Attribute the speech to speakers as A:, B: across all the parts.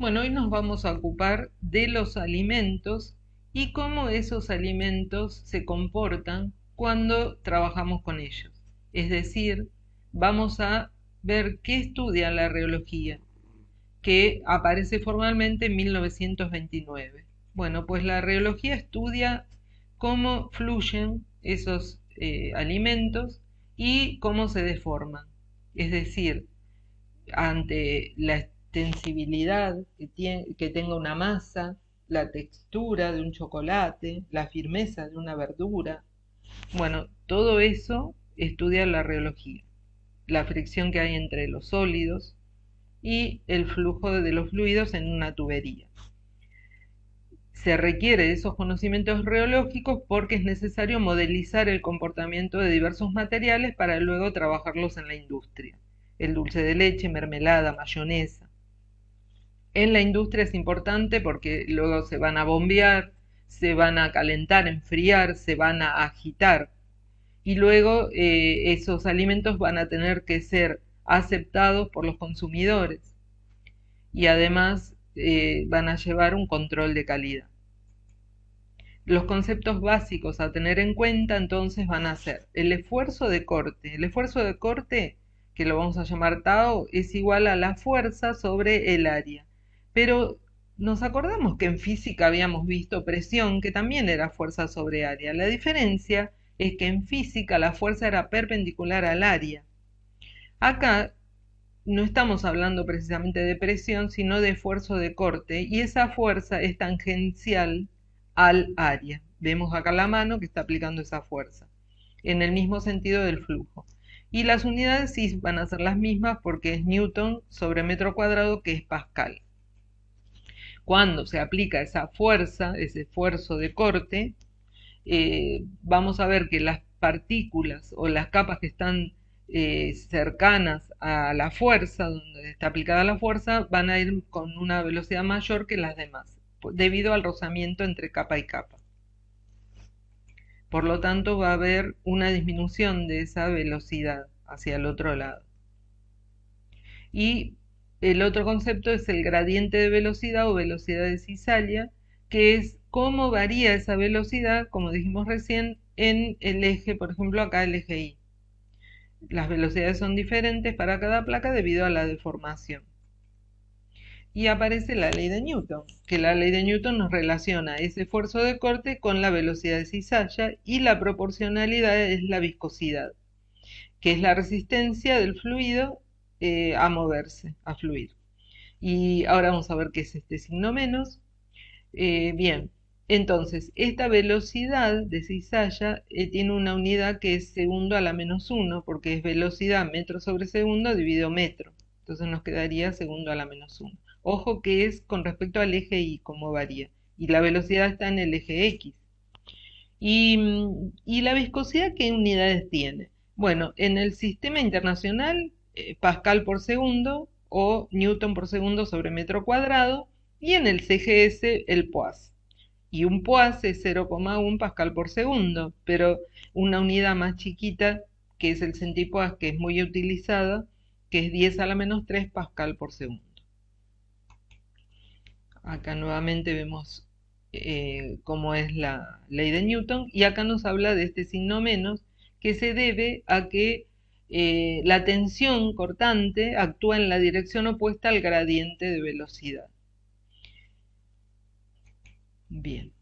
A: Bueno, hoy nos vamos a ocupar de los alimentos y cómo esos alimentos se comportan cuando trabajamos con ellos. Es decir, vamos a ver qué estudia la reología, que aparece formalmente en 1929. Bueno, pues la reología estudia cómo fluyen esos alimentos y cómo se deforman. Es decir, ante la extensibilidad que tenga una masa, la textura de un chocolate, la firmeza de una verdura. Bueno, todo eso estudia la reología, la fricción que hay entre los sólidos y el flujo de los fluidos en una tubería. Se requiere de esos conocimientos reológicos porque es necesario modelizar el comportamiento de diversos materiales para luego trabajarlos en la industria. El dulce de leche, mermelada, mayonesa. En la industria es importante porque luego se van a bombear, se van a calentar, enfriar, se van a agitar y luego esos alimentos van a tener que ser aceptados por los consumidores y además van a llevar un control de calidad. Los conceptos básicos a tener en cuenta entonces van a ser el esfuerzo de corte. El esfuerzo de corte, que lo vamos a llamar tau, es igual a la fuerza sobre el área. Pero nos acordamos que en física habíamos visto presión, que también era fuerza sobre área. La diferencia es que en física la fuerza era perpendicular al área. Acá no estamos hablando precisamente de presión, sino de esfuerzo de corte, y esa fuerza es tangencial al área. Vemos acá la mano que está aplicando esa fuerza, en el mismo sentido del flujo. Y las unidades sí van a ser las mismas porque es Newton sobre metro cuadrado, que es Pascal. Cuando se aplica esa fuerza, ese esfuerzo de corte, vamos a ver que las partículas o las capas que están cercanas a la fuerza, donde está aplicada la fuerza, van a ir con una velocidad mayor que las demás, debido al rozamiento entre capa y capa. Por lo tanto, va a haber una disminución de esa velocidad hacia el otro lado. Y el otro concepto es el gradiente de velocidad o velocidad de Cisalia, que es cómo varía esa velocidad, como dijimos recién, en el eje, por ejemplo, acá el eje Y. Las velocidades son diferentes para cada placa debido a la deformación. Y aparece la ley de Newton, que la ley de Newton nos relaciona ese esfuerzo de corte con la velocidad de cizalla, y la proporcionalidad es la viscosidad, que es la resistencia del fluido a moverse, a fluir. Y ahora vamos a ver qué es este signo menos. Bien, entonces, esta velocidad de cizalla tiene una unidad que es segundo a la -1, porque es velocidad metro sobre segundo dividido metro. Entonces nos quedaría segundo a la -1. Ojo que es con respecto al eje Y, cómo varía. Y la velocidad está en el eje X. ¿Y la viscosidad qué unidades tiene? Bueno, en el sistema internacional, Pascal por segundo o Newton por segundo sobre metro cuadrado, y en el CGS el poise. Y un poise es 0,1 pascal por segundo, pero una unidad más chiquita, que es el centipoise, que es muy utilizada, que es 10 a la -3 pascal por segundo. Acá nuevamente vemos cómo es la ley de Newton, y acá nos habla de este signo menos, que se debe a que la tensión cortante actúa en la dirección opuesta al gradiente de velocidad. Bien.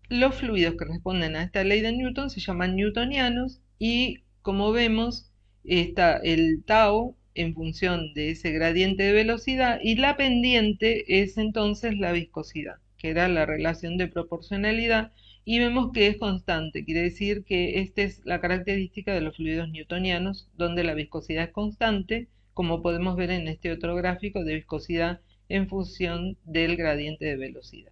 A: Los fluidos que responden a esta ley de Newton se llaman newtonianos, y como vemos está el tau en función de ese gradiente de velocidad, y la pendiente es entonces la viscosidad, que era la relación de proporcionalidad, y vemos que es constante. Quiere decir que esta es la característica de los fluidos newtonianos, donde la viscosidad es constante, como podemos ver en este otro gráfico de viscosidad en función del gradiente de velocidad.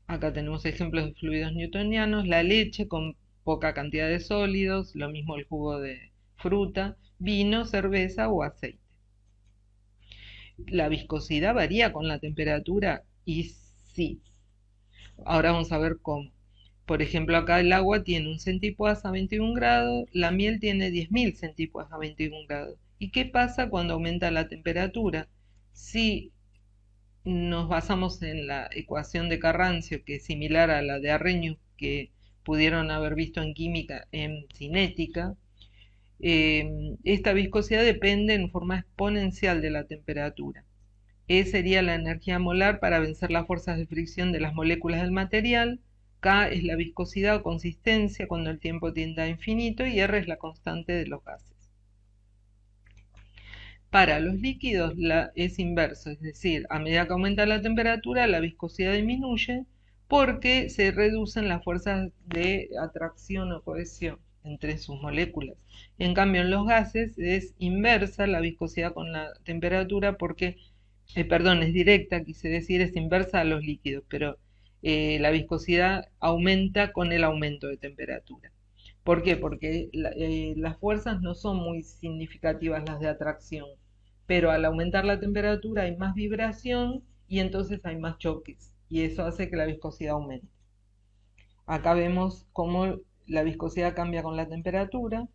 A: Acá tenemos ejemplos de fluidos newtonianos: la leche con poca cantidad de sólidos, lo mismo el jugo de fruta, vino, cerveza o aceite. La viscosidad varía con la temperatura, y sí. Ahora vamos a ver cómo. Por ejemplo, acá el agua tiene un centipoise a 21 grados, la miel tiene 10.000 centipoise a 21 grados. ¿Y qué pasa cuando aumenta la temperatura? Si nos basamos en la ecuación de Carrancio, que es similar a la de Arrhenius, que pudieron haber visto en química, en cinética. Esta viscosidad depende en forma exponencial de la temperatura. E sería la energía molar para vencer las fuerzas de fricción de las moléculas del material. K es la viscosidad o consistencia cuando el tiempo tiende a infinito y R es la constante de los gases. Para los líquidos es inverso, es decir, a medida que aumenta la temperatura, la viscosidad disminuye porque se reducen las fuerzas de atracción o cohesión entre sus moléculas. En cambio, en los gases es inversa la viscosidad con la temperatura porque, perdón, es directa, quise decir, es inversa a los líquidos, pero la viscosidad aumenta con el aumento de temperatura. ¿Por qué? Porque las fuerzas no son muy significativas las de atracción, pero al aumentar la temperatura hay más vibración y entonces hay más choques y eso hace que la viscosidad aumente. Acá vemos cómo la viscosidad cambia con la temperatura.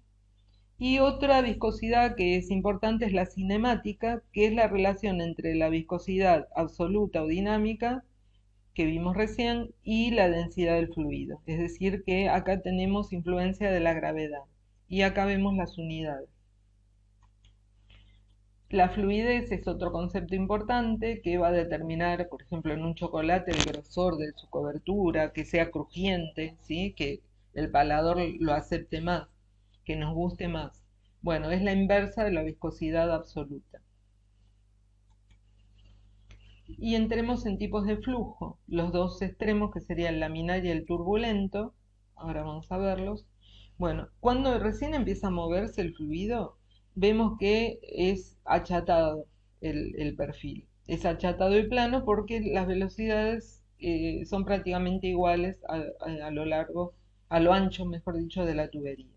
A: Y otra viscosidad que es importante es la cinemática, que es la relación entre la viscosidad absoluta o dinámica que vimos recién y la densidad del fluido. Es decir, que acá tenemos influencia de la gravedad. Y acá vemos las unidades. La fluidez es otro concepto importante que va a determinar, por ejemplo, en un chocolate el grosor de su cobertura, que sea crujiente, ¿sí? Que el palador lo acepte más, que nos guste más. Bueno, es la inversa de la viscosidad absoluta. Y entremos en tipos de flujo. Los dos extremos, que serían el laminar y el turbulento, ahora vamos a verlos. Bueno, cuando recién empieza a moverse el fluido, vemos que es achatado el perfil. Es achatado y plano porque las velocidades son prácticamente iguales a lo largo, a lo ancho, mejor dicho, de la tubería.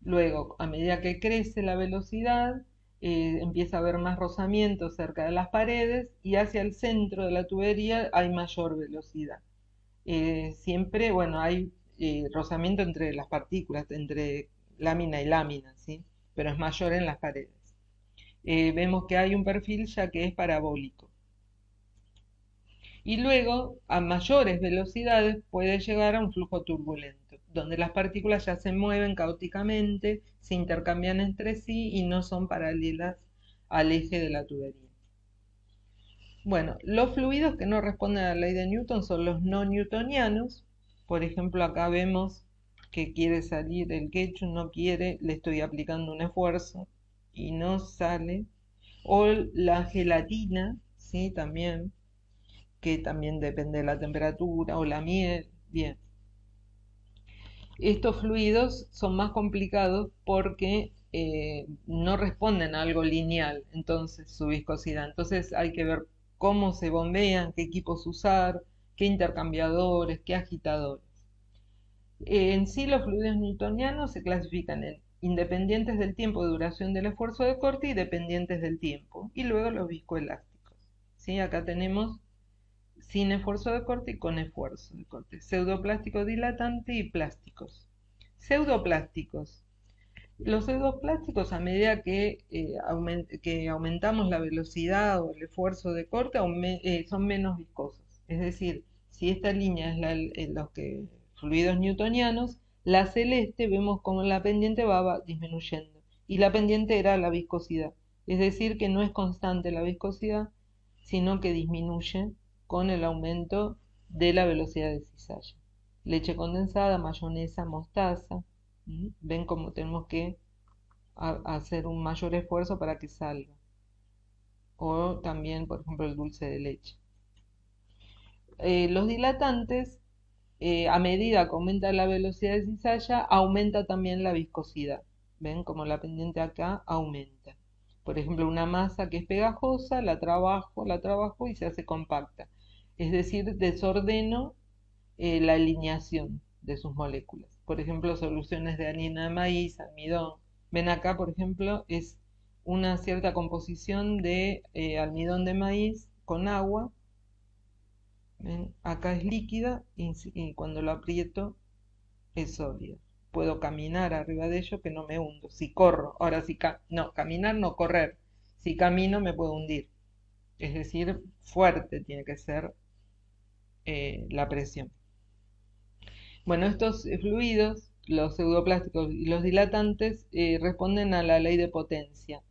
A: Luego, a medida que crece la velocidad, empieza a haber más rozamiento cerca de las paredes y hacia el centro de la tubería hay mayor velocidad. Siempre, bueno, hay rozamiento entre las partículas, entre lámina y lámina, ¿sí? Pero es mayor en las paredes. Vemos que hay un perfil ya que es parabólico. Y luego, a mayores velocidades, puede llegar a un flujo turbulento, donde las partículas ya se mueven caóticamente, se intercambian entre sí y no son paralelas al eje de la tubería. Bueno, los fluidos que no responden a la ley de Newton son los no newtonianos. Por ejemplo, acá vemos que quiere salir el ketchup, no quiere, le estoy aplicando un esfuerzo y no sale. O la gelatina, ¿sí? También, que también depende de la temperatura, o la miel, bien. Estos fluidos son más complicados porque no responden a algo lineal, entonces su viscosidad. Entonces hay que ver cómo se bombean, qué equipos usar, qué intercambiadores, qué agitadores. En sí los fluidos newtonianos se clasifican en independientes del tiempo de duración del esfuerzo de corte y dependientes del tiempo. Y luego los viscoelásticos. ¿Sí? Acá tenemos sin esfuerzo de corte y con esfuerzo de corte. Pseudoplástico dilatante y plásticos. Pseudoplásticos. Los pseudoplásticos, a medida que aumentamos la velocidad o el esfuerzo de corte, son menos viscosos. Es decir, si esta línea es los fluidos newtonianos, la celeste vemos como la pendiente va disminuyendo. Y la pendiente era la viscosidad. Es decir, que no es constante la viscosidad, sino que disminuye con el aumento de la velocidad de cizalla. Leche condensada, mayonesa, mostaza. Ven cómo tenemos que hacer un mayor esfuerzo para que salga. O también, por ejemplo, el dulce de leche. Los dilatantes, a medida que aumenta la velocidad de cizalla, aumenta también la viscosidad. Ven como la pendiente acá aumenta. Por ejemplo, una masa que es pegajosa, la trabajo y se hace compacta. Es decir, desordeno la alineación de sus moléculas. Por ejemplo, soluciones de harina de maíz, almidón. Ven acá, por ejemplo, es una cierta composición de almidón de maíz con agua. ¿Ven? Acá es líquida y cuando lo aprieto es sólida. Puedo caminar arriba de ello que no me hundo. Si corro, ahora no, caminar no correr. Si camino me puedo hundir. es decir, fuerte tiene que ser la presión. Bueno, estos fluidos, los pseudoplásticos y los dilatantes, responden a la ley de potencia.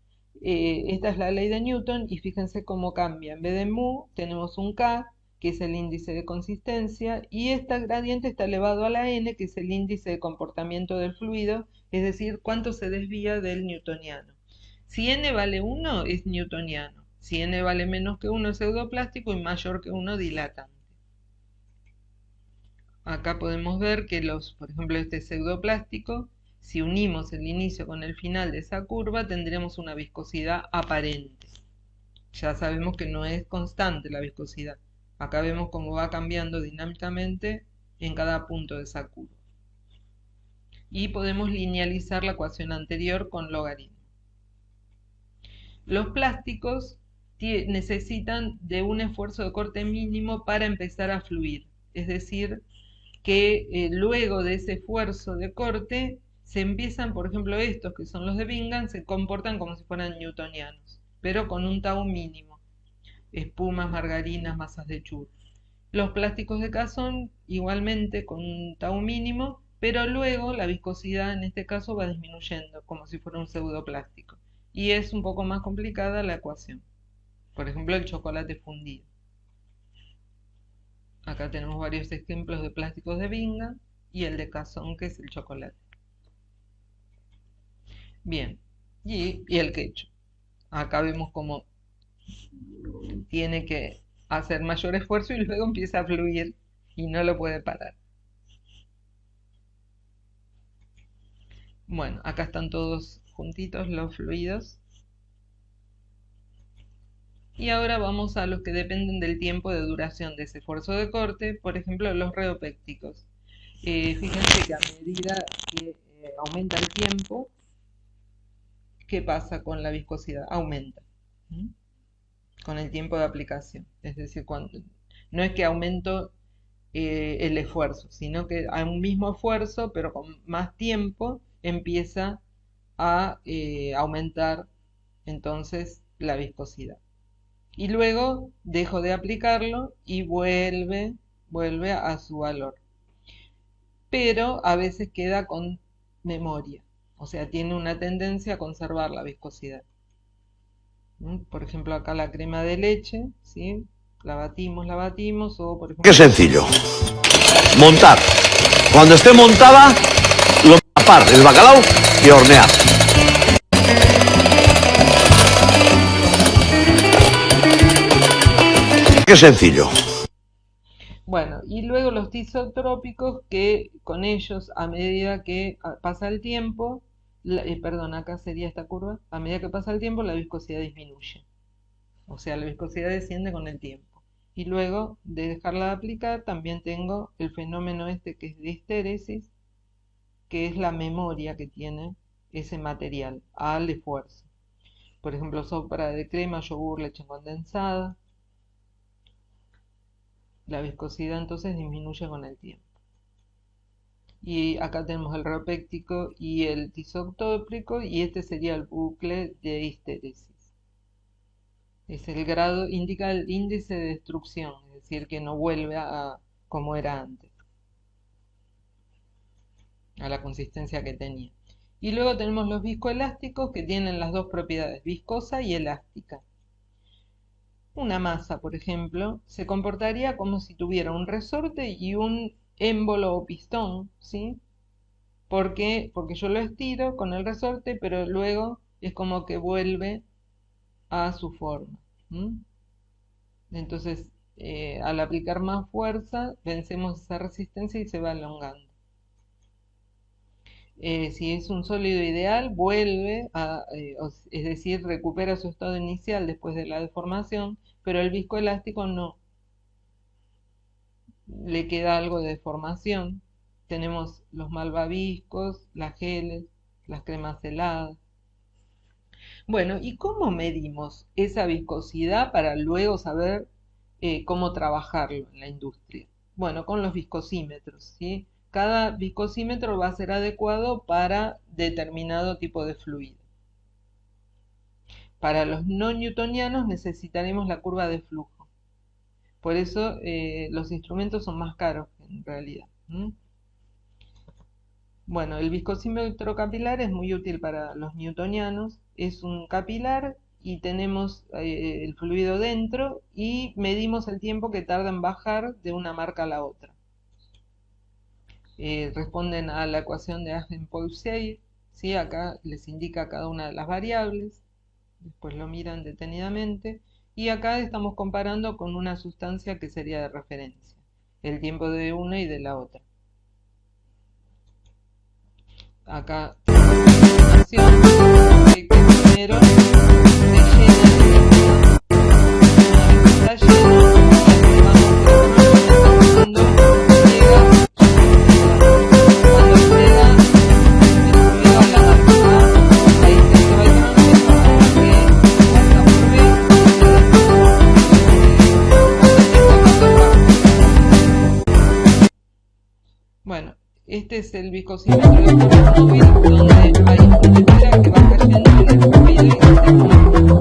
A: Esta es la ley de Newton y fíjense cómo cambia. En vez de mu tenemos un K, que es el índice de consistencia, y este gradiente está elevado a la n, que es el índice de comportamiento del fluido, es decir, cuánto se desvía del newtoniano. Si n vale 1 es newtoniano, si n vale menos que 1 es pseudoplástico y mayor que 1 dilatante. Acá podemos ver que por ejemplo, este pseudoplástico, si unimos el inicio con el final de esa curva, tendremos una viscosidad aparente. Ya sabemos que no es constante la viscosidad. Acá vemos cómo va cambiando dinámicamente en cada punto de esa curva. Y podemos linealizar la ecuación anterior con logaritmo. Los plásticos necesitan de un esfuerzo de corte mínimo para empezar a fluir. Es decir, que luego de ese esfuerzo de corte se empiezan, por ejemplo, estos que son los de Bingham, se comportan como si fueran newtonianos, pero con un tau mínimo, espumas, margarinas, masas de churro. Los plásticos de Casson igualmente con un tau mínimo, pero luego la viscosidad en este caso va disminuyendo, como si fuera un pseudoplástico. Y es un poco más complicada la ecuación. Por ejemplo, el chocolate fundido. Acá tenemos varios ejemplos de plásticos de Bingham y el de Casson, que es el chocolate. Bien, y el ketchup. Acá vemos cómo tiene que hacer mayor esfuerzo y luego empieza a fluir y no lo puede parar. Bueno, acá están todos juntitos los fluidos. Y ahora vamos a los que dependen del tiempo de duración de ese esfuerzo de corte, por ejemplo los reopécticos. Fíjense que a medida que aumenta el tiempo, ¿qué pasa con la viscosidad? Aumenta con el tiempo de aplicación. Es decir, no es que aumento el esfuerzo, sino que a un mismo esfuerzo, pero con más tiempo, empieza a aumentar entonces la viscosidad. Y luego dejo de aplicarlo y vuelve a su valor. Pero a veces queda con memoria, o sea, tiene una tendencia a conservar la viscosidad. Por ejemplo, acá la crema de leche, ¿sí? La batimos, o por ejemplo...
B: Qué sencillo. Montar. Cuando esté montada, lo tapar el bacalao y hornear. Qué sencillo.
A: Bueno, y luego los tisotrópicos, que con ellos, a medida que pasa el tiempo, perdón, acá sería esta curva, a medida que pasa el tiempo la viscosidad disminuye. O sea, la viscosidad desciende con el tiempo. Y luego de dejarla de aplicar, también tengo el fenómeno este que es de histéresis, que es la memoria que tiene ese material al esfuerzo. Por ejemplo, sopa de crema, yogur, leche condensada. La viscosidad entonces disminuye con el tiempo. Y acá tenemos el reopéctico y el tisoctópico, y este sería el bucle de histéresis. Es el grado, indica el índice de destrucción, es decir, que no vuelve a como era antes, a la consistencia que tenía. Y luego tenemos los viscoelásticos, que tienen las dos propiedades, viscosa y elástica. Una masa, por ejemplo, se comportaría como si tuviera un resorte y un émbolo o pistón, ¿sí? Porque yo lo estiro con el resorte, pero luego es como que vuelve a su forma. Entonces, al aplicar más fuerza, vencemos esa resistencia y se va elongando. Si es un sólido ideal, vuelve es decir, recupera su estado inicial después de la deformación, pero el viscoelástico no. Le queda algo de deformación. Tenemos los malvaviscos, las geles, las cremas heladas. Bueno, ¿y cómo medimos esa viscosidad para luego saber cómo trabajarlo en la industria? Bueno, con los viscosímetros, ¿sí? Cada viscosímetro va a ser adecuado para determinado tipo de fluido. Para los no newtonianos necesitaremos la curva de flujo. Por eso los instrumentos son más caros en realidad. Bueno, el viscosímetro capilar es muy útil para los newtonianos. Es un capilar y tenemos el fluido dentro y medimos el tiempo que tarda en bajar de una marca a la otra. Responden a la ecuación de Hagen-Poiseuille, ¿sí? Acá les indica cada una de las variables, después lo miran detenidamente, y acá estamos comparando con una sustancia que sería de referencia, el tiempo de una y de la otra. Acá tenemos que primero se llena, está lleno, y vamos cuando llega, a la marca, ahí se va llenando que hasta volver. Bueno, este es el viscosímetro de forma móvil, donde hay una tetera que va cayendo en el fluido y se forma.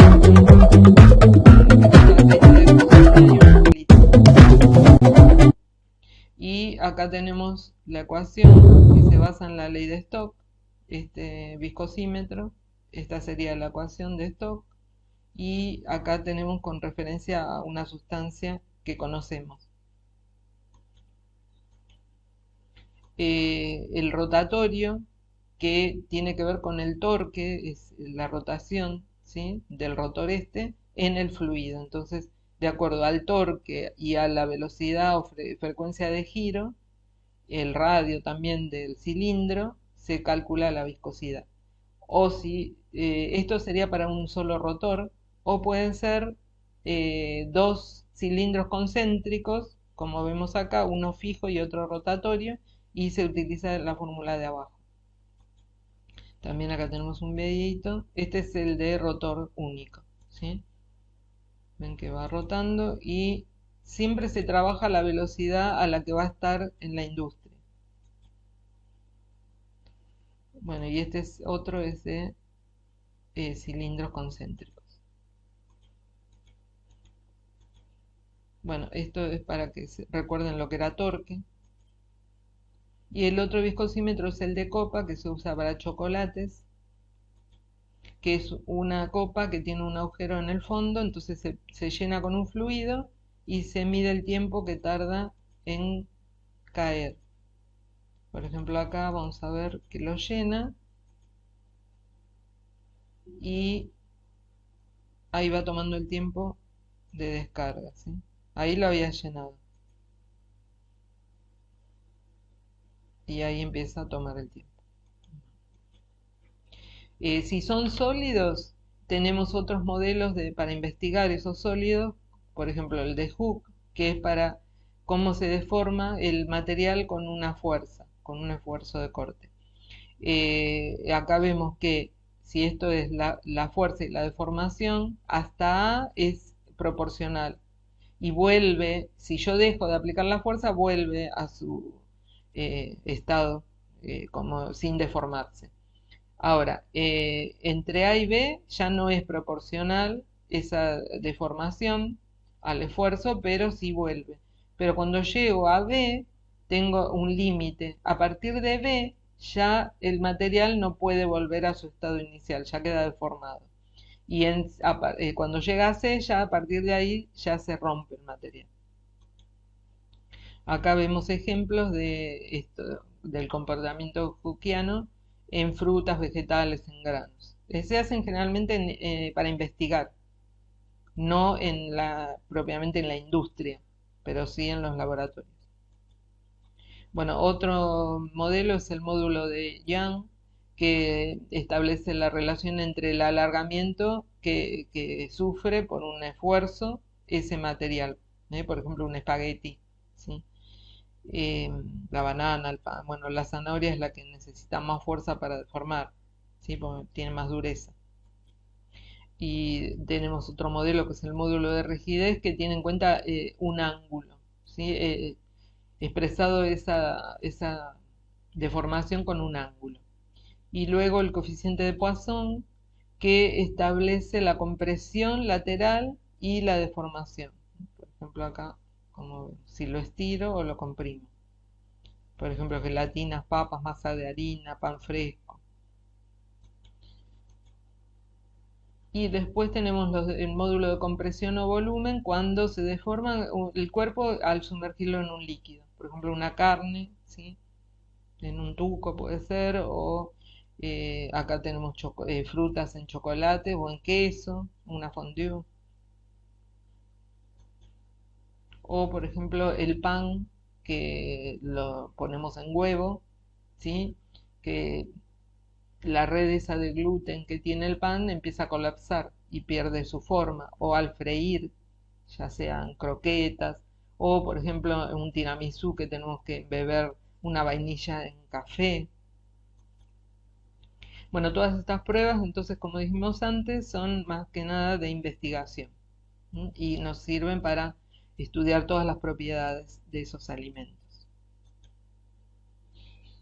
A: Y acá tenemos la ecuación que se basa en la ley de Stokes, este viscosímetro, esta sería la ecuación de Stokes, y acá tenemos con referencia a una sustancia que conocemos. El rotatorio, que tiene que ver con el torque, es la rotación, ¿sí?, del rotor en el fluido. Entonces, de acuerdo al torque y a la velocidad o frecuencia de giro, el radio también del cilindro, se calcula la viscosidad. O si esto sería para un solo rotor, o pueden ser dos cilindros concéntricos, como vemos acá, uno fijo y otro rotatorio, y se utiliza la fórmula de abajo. También acá tenemos un videito. Este es el de rotor único, ¿sí? Ven que va rotando y siempre se trabaja la velocidad a la que va a estar en la industria. Bueno, y este es otro es de cilindros concéntricos. Bueno, esto es para que recuerden lo que era torque. Y el otro viscosímetro es el de copa, que se usa para chocolates, que es una copa que tiene un agujero en el fondo, entonces se llena con un fluido y se mide el tiempo que tarda en caer. Por ejemplo, acá vamos a ver que lo llena y ahí va tomando el tiempo de descarga, ¿sí? Ahí lo había llenado. Y ahí empieza a tomar el tiempo. Si son sólidos, tenemos otros modelos para investigar esos sólidos, por ejemplo el de Hooke, que es para cómo se deforma el material con una fuerza, con un esfuerzo de corte. Acá vemos que si esto es la fuerza y la deformación, hasta A es proporcional y vuelve, si yo dejo de aplicar la fuerza, vuelve a su estado como sin deformarse. Ahora, entre A y B ya no es proporcional esa deformación al esfuerzo, pero sí vuelve. Pero cuando llego a B, tengo un límite. A partir de B, ya el material no puede volver a su estado inicial, ya queda deformado. Y cuando llega a C, ya a partir de ahí, ya se rompe el material. Acá vemos ejemplos de esto, del comportamiento hookeano en frutas, vegetales, en granos. Se hacen generalmente para investigar, no propiamente en la industria, pero sí en los laboratorios. Bueno, otro modelo es el módulo de Young, que establece la relación entre el alargamiento que sufre por un esfuerzo ese material. Por ejemplo, un espagueti, ¿sí? La banana, el pan, bueno, la zanahoria es la que necesita más fuerza para deformar, ¿sí? Porque tiene más dureza. Y tenemos otro modelo que es el módulo de rigidez, que tiene en cuenta un ángulo, ¿sí? Expresado esa deformación con un ángulo. Y luego el coeficiente de Poisson, que establece la compresión lateral y la deformación. Por ejemplo acá, como si lo estiro o lo comprimo. Por ejemplo, gelatinas, papas, masa de harina, pan fresco. Y después tenemos el módulo de compresión o volumen cuando se deforma el cuerpo al sumergirlo en un líquido. Por ejemplo, una carne, ¿sí? En un tuco puede ser, o acá tenemos frutas en chocolate o en queso, una fondue. O por ejemplo el pan que lo ponemos en huevo, ¿sí? Que la red esa de gluten que tiene el pan empieza a colapsar y pierde su forma, o al freír, ya sean croquetas, o por ejemplo un tiramisú que tenemos que beber una vainilla en café. Bueno, todas estas pruebas, entonces, como dijimos antes, son más que nada de investigación, ¿m? Y nos sirven para estudiar todas las propiedades de esos alimentos.